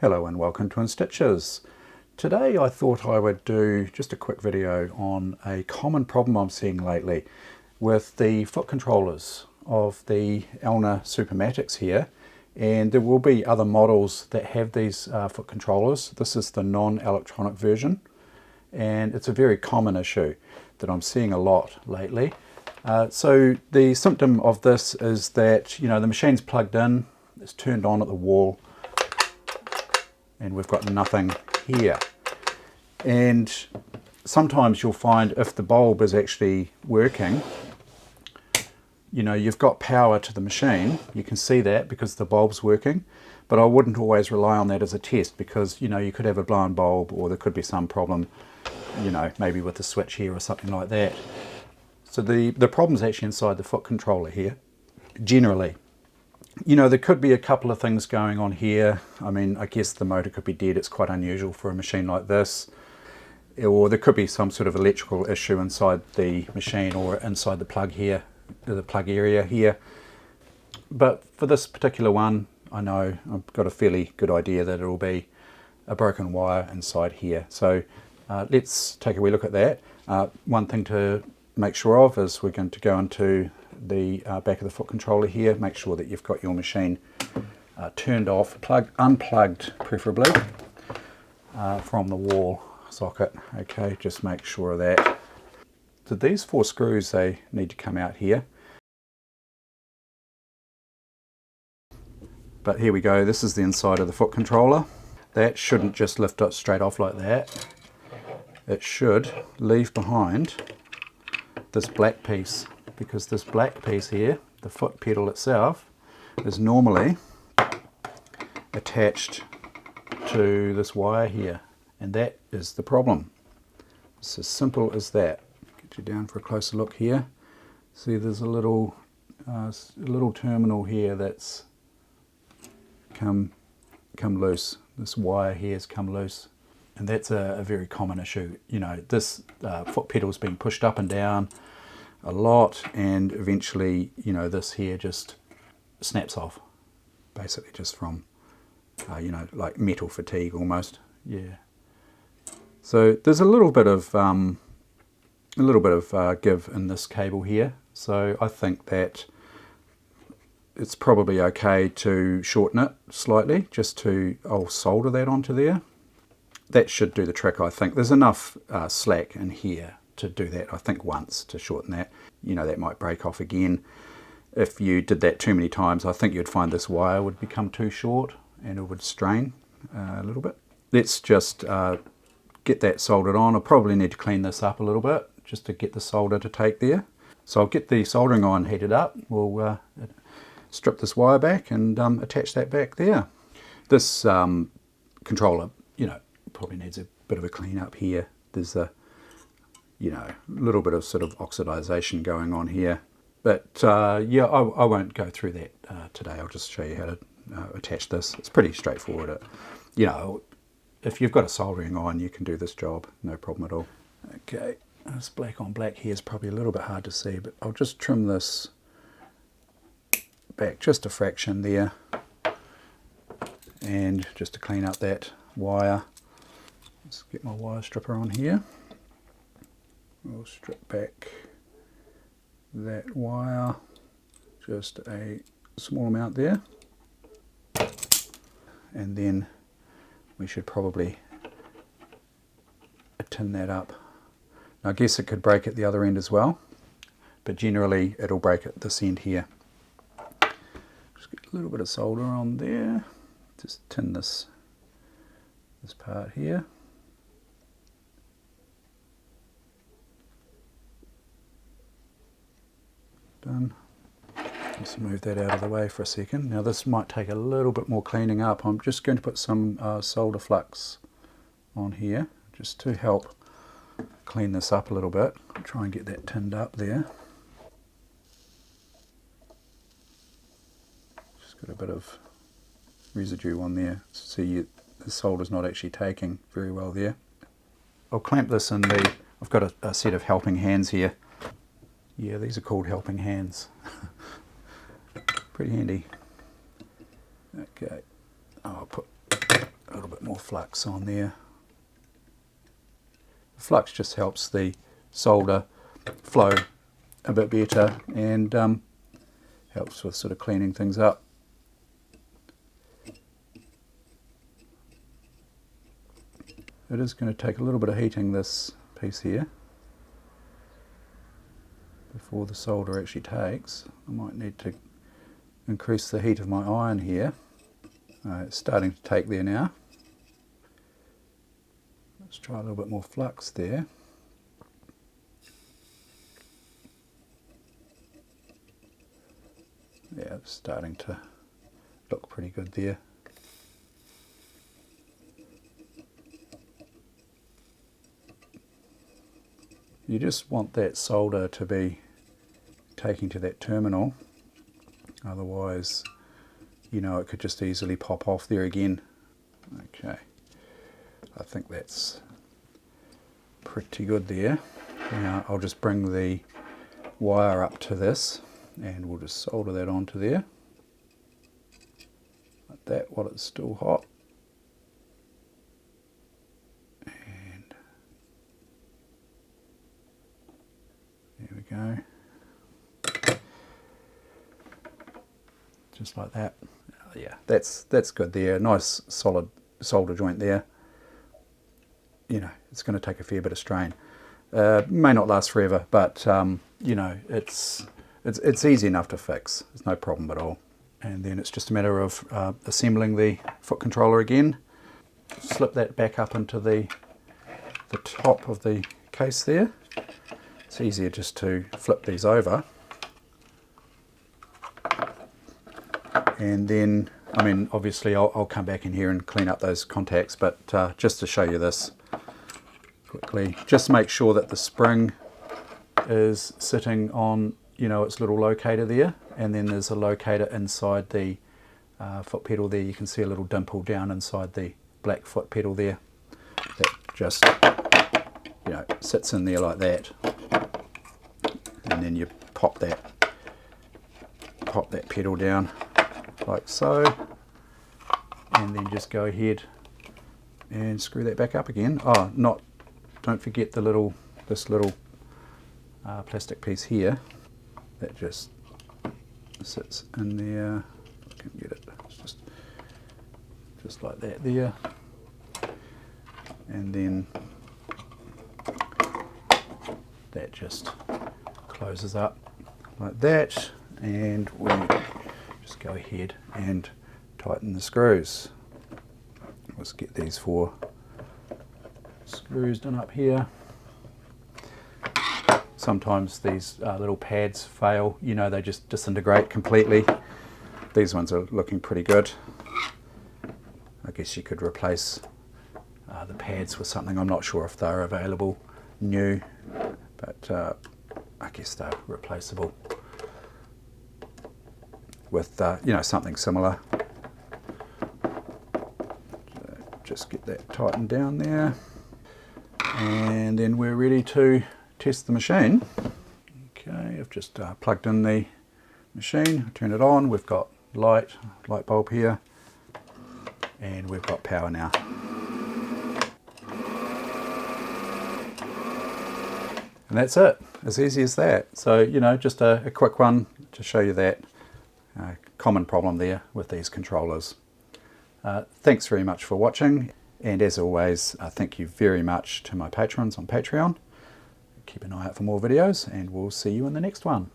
Hello and welcome to In Stitches. Today I thought I would do just a quick video on a common problem I'm seeing lately with the foot controllers of the Elna Supermatics here, and there will be other models that have these foot controllers. This is the non-electronic version, and it's a very common issue that I'm seeing a lot lately. So the symptom of this is that, you know, the machine's plugged in, it's turned on at the wall, and we've got nothing here. And sometimes you'll find if the bulb is actually working, you know, you've got power to the machine. You can see that because the bulb's working, but I wouldn't always rely on that as a test because, you know, you could have a blown bulb or there could be some problem, you know, maybe with the switch here or something like that. So the problem's actually inside the foot controller here, generally. You know, there could be a couple of things going on here. I mean, I guess the motor could be dead. It's quite unusual for a machine like this. Or there could be some sort of electrical issue inside the machine or inside the plug here, the plug area here. But for this particular one, I know I've got a fairly good idea that it will be a broken wire inside here. So let's take a wee look at that. One thing to make sure of is we're going to go into the back of the foot controller here. Make sure that you've got your machine turned off, unplugged preferably from the wall socket. Okay, just make sure of that. So these 4 screws, they need to come out here. But here we go, this is the inside of the foot controller. That shouldn't just lift it straight off like that. It should leave behind this black piece, because this black piece here, the foot pedal itself, is normally attached to this wire here, and that is the problem. It's as simple as that. Get you down for a closer look here. See, there's a little terminal here that's come loose. This wire here has come loose, and that's a very common issue. You know, this foot pedal is being pushed up and down a lot, and eventually, you know, this here just snaps off, basically just from you know, like metal fatigue almost. Yeah. So there's a little bit of give in this cable here. So I think that it's probably okay to shorten it slightly, just to solder that onto there. That should do the trick, I think. There's enough slack in here to do that, I think, once to shorten that. You know, that might break off again. If you did that too many times, I think you'd find this wire would become too short and it would strain a little bit. Let's just get that soldered on. I'll probably need to clean this up a little bit just to get the solder to take there. So I'll get the soldering iron heated up. We'll strip this wire back and attach that back there. This controller, you know, probably needs a bit of a clean up here. There's a, you know, little bit of sort of oxidization going on here. But yeah, I won't go through that today. I'll just show you how to attach this. It's pretty straightforward. You know, if you've got a soldering iron, you can do this job, no problem at all. Okay, this black on black here is probably a little bit hard to see, but I'll just trim this back just a fraction there. And just to clean up that wire, let's get my wire stripper on here. We'll strip back that wire, just a small amount there, and then we should probably tin that up. Now, I guess it could break at the other end as well, but generally it'll break at this end here. Just get a little bit of solder on there, just tin this part here. Done. Let's move that out of the way for a second. Now this might take a little bit more cleaning up. I'm just going to put some solder flux on here just to help clean this up a little bit. I'll try and get that tinned up there. Just got a bit of residue on there. See, the solder's not actually taking very well there. I'll clamp this in the, I've got a set of helping hands here. Yeah, these are called helping hands. Pretty handy. Okay, I'll put more flux on there. The flux just helps the solder flow a bit better and helps with sort of cleaning things up. It is going to take a little bit of heating, this piece here, before the solder actually takes. I might need to increase the heat of my iron here. It's starting to take there now. Let's try a little bit more flux there. Yeah, it's starting to look pretty good there. You just want that solder to be taking to that terminal, otherwise, you know, it could just easily pop off there again. Okay, I think that's pretty good there. Now I'll just bring the wire up to this and we'll just solder that onto there, like that, while it's still hot. And there we go. Just like that. Yeah, that's good there. Nice solid solder joint there. You know, it's going to take a fair bit of strain. May not last forever, but you know, it's easy enough to fix. It's no problem at all. And then it's just a matter of assembling the foot controller again. Slip that back up into the top of the case there. It's easier just to flip these over. And then, I mean, obviously I'll come back in here and clean up those contacts, but just to show you this quickly, just make sure that the spring is sitting on, you know, its little locator there, and then there's a locator inside the foot pedal there. You can see a little dimple down inside the black foot pedal there. That just, you know, sits in there like that, and then you pop that pedal down like so, and then just go ahead and screw that back up again. Oh, don't forget this little plastic piece here that just sits in there. I can get it. It's just like that there, and then that just closes up like that, and we just go ahead and tighten the screws. Let's get these 4 screws done up here. Sometimes these little pads fail, you know, they just disintegrate completely. These ones are looking pretty good. I guess you could replace the pads with something. I'm not sure if they're available new, but I guess they're replaceable with you know, something similar. So just get that tightened down there, and then we're ready to test the machine. Okay, I've just plugged in the machine, turn it on. We've got light bulb here, and we've got power now. And that's it, as easy as that. So, you know, just a quick one to show you that common problem there with these controllers. Thanks very much for watching, and as always, thank you very much to my patrons on Patreon. Keep an eye out for more videos, and we'll see you in the next one.